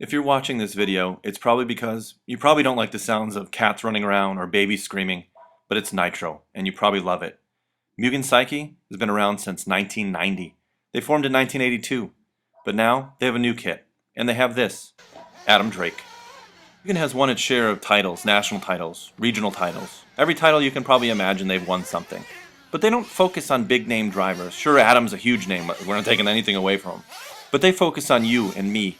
If you're watching this video, it's probably because you probably don't like the sounds of cats running around or babies screaming, but it's nitro, and you probably love it. Mugen Psyche has been around since 1990. They formed in 1982, but now they have a new kit, and they have this, Adam Drake. Mugen has won its share of titles, national titles, regional titles. Every title you can probably imagine they've won something. But they don't focus on big name drivers. Sure, Adam's a huge name, we're not taking anything away from him. But they focus on you and me.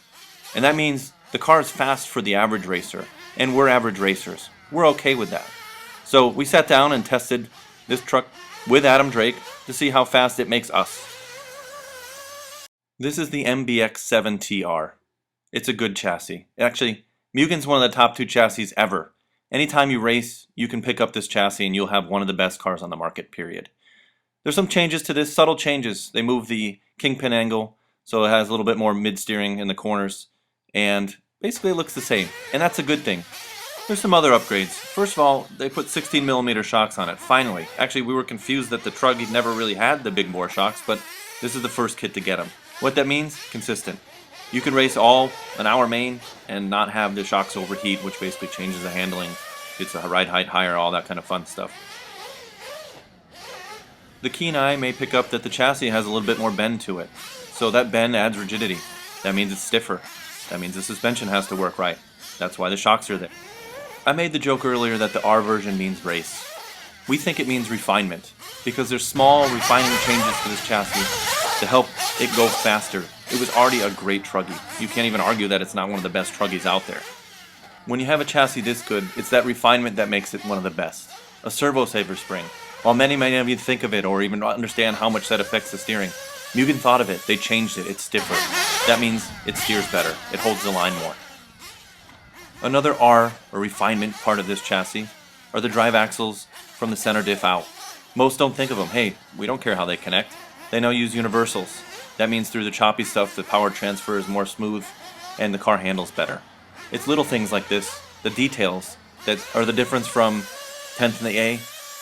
And that means the car is fast for the average racer, and we're average racers. We're okay with that. So we sat down and tested this truck with Adam Drake to see how fast it makes us. This is the MBX7T-R. It's a good chassis. Actually, Mugen's one of the top 2 chassis ever. Anytime you race, you can pick up this chassis and you'll have one of the best cars on the market, period. There's some changes to this, subtle changes. They move the kingpin angle, so it has a little bit more mid-steering in the corners. And basically it looks the same, and that's a good thing. There's some other upgrades. First of all, they put 16mm shocks on it, finally. Actually, we were confused that the Truggy never really had the big bore shocks, but this is the first kit to get them. What that means? Consistent. You can race all an hour main and not have the shocks overheat, which basically changes the handling, gets the ride height higher, all that kind of fun stuff. The keen eye may pick up that the chassis has a little bit more bend to it, so that bend adds rigidity. That means it's stiffer. That means the suspension has to work right. That's why the shocks are there. I made the joke earlier that the R version means race. We think it means refinement, because there's small refining changes to this chassis to help it go faster. It was already a great Truggy. You can't even argue that it's not one of the best Truggies out there. When you have a chassis this good, it's that refinement that makes it one of the best. A Servo saver spring. While many may not even think of it or even understand how much that affects the steering, Mugen thought of it, they changed it, it's stiffer. That means it steers better, it holds the line more. Another R, or refinement, part of this chassis are the drive axles from the center diff out. Most don't think of them, hey, we don't care how they connect. They now use universals. That means through the choppy stuff, the power transfer is more smooth and the car handles better. It's little things like this, the details, that are the difference from 10th in the A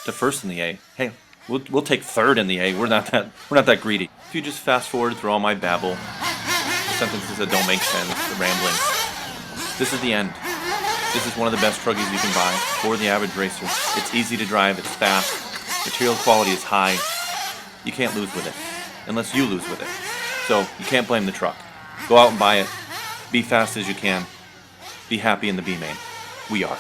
to 1st in the A. Hey, we'll take 3rd in the A. We're not that greedy. If you just fast forward through all my babble, the sentences that don't make sense, the ramblings, this is the end. This is one of the best Truggies you can buy for the average racer. It's easy to drive, it's fast, material quality is high. You can't lose with it, unless you lose with it. So you can't blame the truck. Go out and buy it. Be fast as you can. Be happy in the B main. We are.